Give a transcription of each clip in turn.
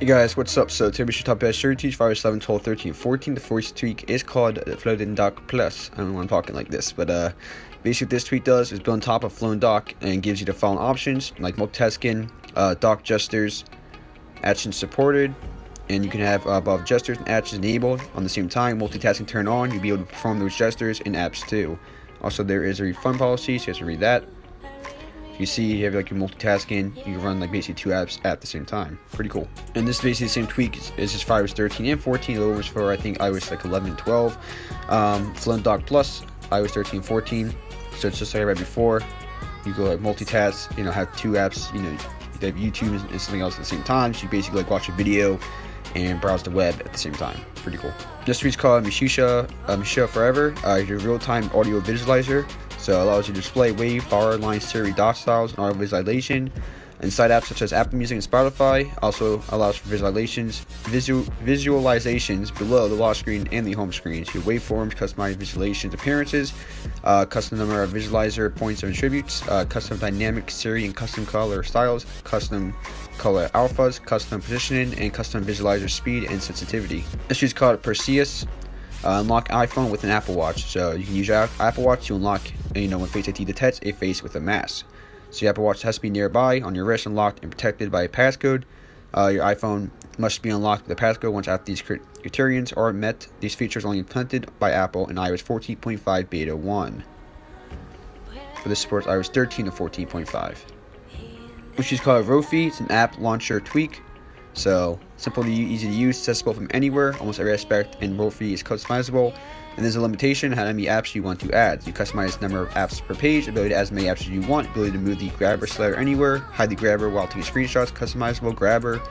Hey guys, what's up? So today we should talk about strategies for iOS 11, 12, 13, 14. The first tweak is called FloatingDockPlus. I don't know why I'm talking like this, but basically what this tweak does is build on top of Floating Dock and gives you the following options like multitasking, dock gestures, actions supported, and you can have above gestures and actions enabled on the same time. Multitasking turned on, you'll be able to perform those gestures in apps too. Also, there is a refund policy, so you have to read that. You see, you have like your multitasking, you can run like basically two apps at the same time. Pretty cool. And this is basically the same tweak is just for iOS 13 and 14. The was for I think iOS like 11 and 12. FloatingDockPlus, iOS 13 and 14. So it's just like I read before. You go like multitask, have two apps, you have YouTube and something else at the same time. So you basically like watch a video and browse the web at the same time. Pretty cool. This tweak's called Misshisha Forever. Your real-time audio visualizer. So it allows you to display wave, bar, line, Siri, dot styles, and audio visualization inside apps such as Apple Music and Spotify. Also allows for visualizations below the lock screen and the home screen. So waveforms, customized visualizations, appearances, custom number of visualizer points and attributes, custom dynamic Siri and custom color styles, custom color alphas, custom positioning, and custom visualizer speed and sensitivity. This is called portraitxi. Unlock iPhone with an Apple Watch. So you can use your Apple Watch to unlock, when Face ID detects a face with a mask. So your Apple Watch has to be nearby, on your wrist, unlocked and protected by a passcode. Your iPhone must be unlocked with a passcode once after these criterions are met. These features are only implemented by Apple in iOS 14.5 Beta 1. But this supports iOS 13 to 14.5. Which is called RopeFeed. It's an app launcher tweak. So simple, easy to use, accessible from anywhere, almost every aspect, and RopeFeed is customizable. And there's a limitation on how many apps you want to add. You customize the number of apps per page, ability to add as many apps as you want, ability to move the grabber slider anywhere, hide the grabber while taking screenshots, customizable grabber,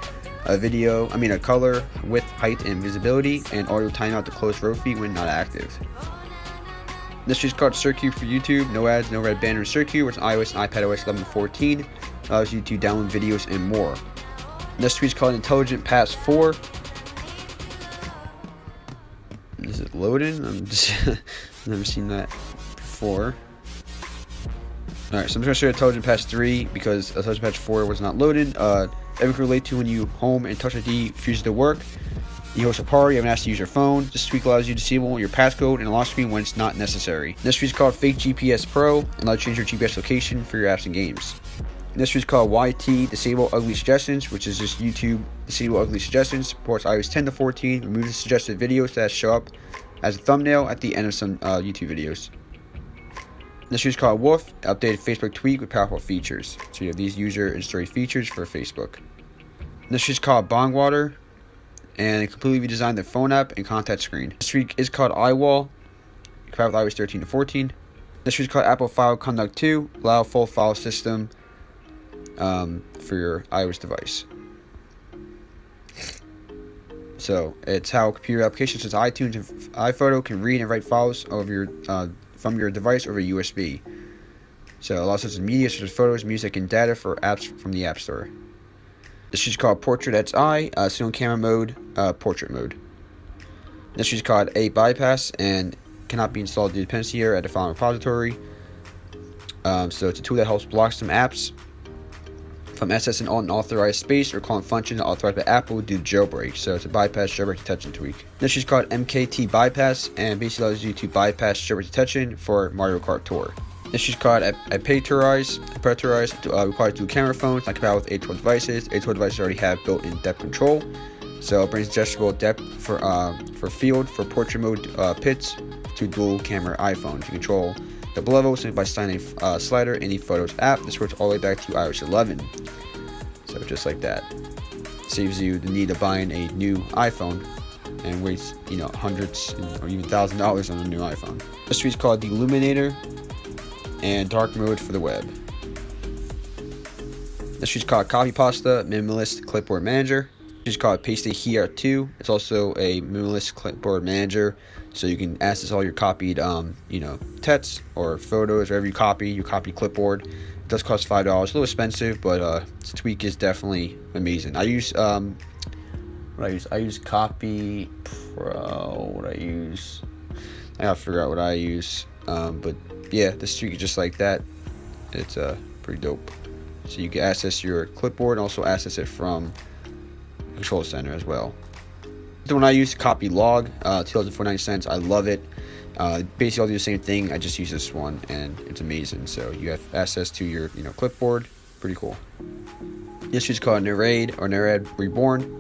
a color, width, height, and visibility, and audio timeout to close RopeFeed when not active. This is called Circuit for YouTube. No ads, no red banner. Circuit, which is iOS and iPadOS 11 and 14, allows you to download videos and more. This tweet is called Intelligent Pass 4. Is it loading? I'm just never seen that before. Alright, so I'm just going to show you Intelligent Pass 3 because Intelligent Pass 4 was not loaded. Everything can relate to when you home and Touch ID refuses to work. You host a party, haven't asked to use your phone. This tweak allows you to disable your passcode and a lock screen when it's not necessary. This tweet is called FakeGPSPro and allows you to change your GPS location for your apps and games. This is called YT Disable Ugly Suggestions, which is just YouTube Disable Ugly Suggestions. Supports iOS 10 to 14. Removes the suggested videos that show up as a thumbnail at the end of some YouTube videos. This is called Wolf, updated Facebook tweak with powerful features. So you have these user and story features for Facebook. This is called Bongwater, and it completely redesigned the phone app and contact screen. This tweak is called iWall, compatible with iOS 13 to 14. This is called Apple File Conduct 2, allow full file system for your iOS device. So it's how computer applications such as iTunes and iPhoto can read and write files over from your device over USB. So a lot of sorts of media such as photos, music, and data for apps from the App Store. This is called portraitxi, single camera mode, portrait mode. This is called a bypass and cannot be installed due to dependency here at the file repository. So it's a tool that helps block some apps from accessing unauthorized space or calling functions authorized by Apple due to jailbreak. So it's a bypass jailbreak detection tweak. This is called MKT bypass and basically allows you to bypass jailbreak detection for Mario Kart Tour. This is called Appatorize, requires dual camera phones, not compatible with A12 devices. A12 devices already have built-in depth control, so it brings adjustable depth for field for portrait mode pits to dual camera iPhones. You control the level simply by signing a slider in the Photos app. This works all the way back to iOS 11. So just like that, saves you the need of buying a new iPhone and waste hundreds or even $1,000 on a new iPhone. This tweet is called the Illuminator and dark mode for the web. This is called Copy Pasta Minimalist Clipboard Manager. This is called Paste Here 2. It's also a minimalist clipboard manager, so you can access all your copied, texts or photos, wherever you copy clipboard. It does cost $5. A little expensive, but this tweak is definitely amazing. I use I use Copy Pro. I gotta figure out what I use. But yeah, this tweak is just like that. It's pretty dope. So you can access your clipboard and also access it from control center as well. The one I use, copy log, $2.49. I love it. Basically, I'll do the same thing. I just use this one, and it's amazing. So you have access to your, clipboard. Pretty cool. This is called Nered Reborn.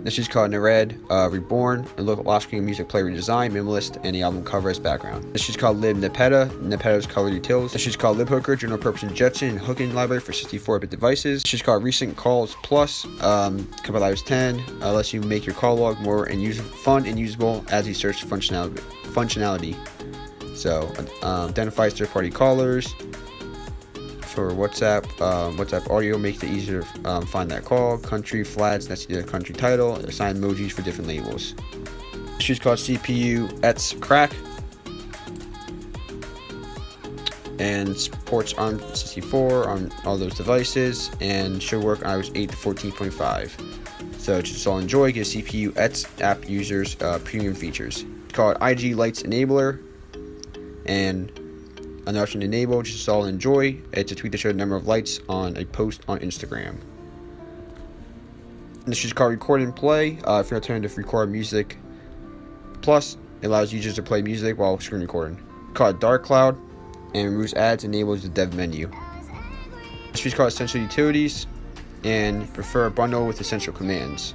This is called Nered Reborn. A lock screen music player redesign, minimalist, and the album cover as background. This is called Nepeta. Nepeta's color details. This is called libhooker, general purpose injection and hooking library for 64-bit devices. This is called Recent Calls Plus. Couple iOS 10 lets you make your call log more fun and usable as you search functionality. So identifies third-party callers. For WhatsApp audio makes it easier to find that call. Country flags, that's the country title. Assign emojis for different labels. This is called CPUX crack, and supports on 64 on all those devices, and should work on iOS 8 to 14.5. So just all enjoy. Give CPUX app users premium features. It's called iglights enabler, and an option to enable, just all enjoy. It's a tweet that shows the number of lights on a post on Instagram. And this is called record and play. If you're alternative record music plus, it allows users to play music while screen recording. It's called darkcloud, and removes ads, enables the dev menu. This is called essential utilities, and prefer a bundle with essential commands.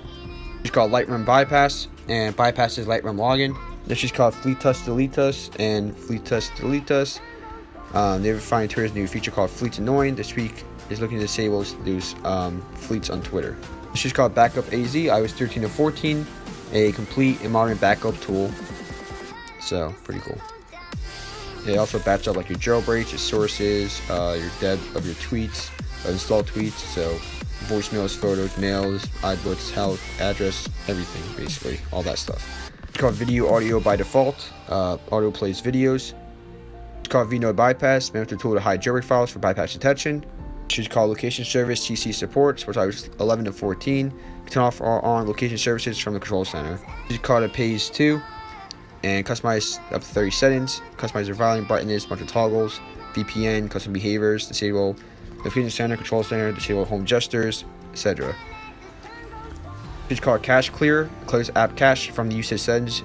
It's called lightroom bypass, and bypasses lightroom login. This is called fleetus deletus and fleetus deletus. They refined Twitter's new feature called Fleets Annoying. This week is looking to disable those fleets on Twitter. This is called BackupAZ, iOS 13 to 14, a complete and modern backup tool. So, pretty cool. It also backs up like your jailbreaks, your sources, your dev of your tweets, installed tweets, so voicemails, photos, mails, iBooks, health, address, everything, basically, all that stuff. It's called Video Audio by default. Audio plays videos. It's called Vinod bypass, management tool to hide jailbreak files for bypass detection. It's called location service CC support, supports iOS 11 to 14. Turn off or on location services from the control center. It's called a phase 2, and customize up to 30 settings. Customize your volume button is a bunch of toggles, VPN, custom behaviors, disable location center, control center, disable home gestures, etc. It's called cache clear, clears app cache from the usage settings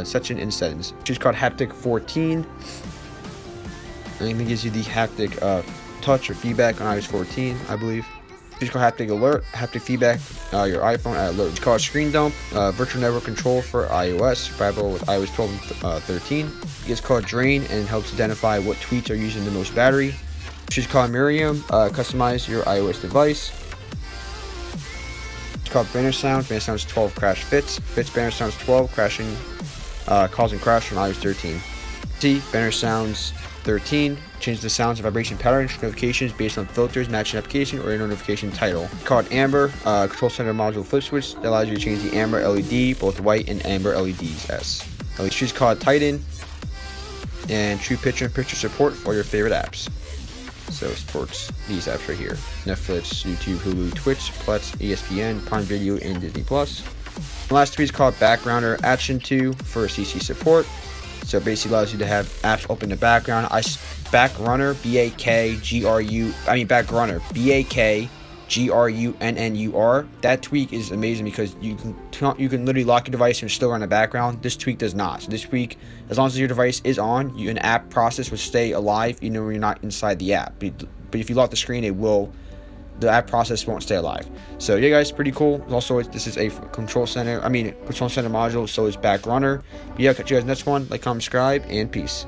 section in settings. It's called Haptic 14. And it gives you the haptic touch or feedback on iOS 14, I believe. It's called Haptic Alert, haptic feedback, your iPhone at alert. It's called Screen Dump, virtual network control for iOS, compatible with iOS 12 and 13. It's called Drain and helps identify what tweets are using the most battery. It's called Miriam, customize your iOS device. It's called BannerSound, BannerSound's 12 crash fits BannerSound's 12 crashing, causing crash on iOS 13. See, BannerSound's 13, change the sounds and vibration patterns notifications based on filters, matching application, or inner notification title. Called Amber, control center module flip switch that allows you to change the amber LED, both white and amber LEDs. She's called Titan, and true picture-in-picture support for your favorite apps. So it supports these apps right here: Netflix, YouTube, Hulu, Twitch, Plex, ESPN, Prime Video, and Disney Plus. The last tweet is called BackRunner Action 2 for CC support. So it basically allows you to have apps open in the background. BackRunner, BackRunner, BackGrunnur. That tweak is amazing because you can literally lock your device and still run in the background. This tweak does not. So this tweak, as long as your device is on, an app process will stay alive even when you're not inside the app. But if you lock the screen, the app process won't stay alive. So yeah, guys, pretty cool. Also, this is a control center module, so is BackRunner. But yeah, catch you guys next one. Like, comment, subscribe, and peace.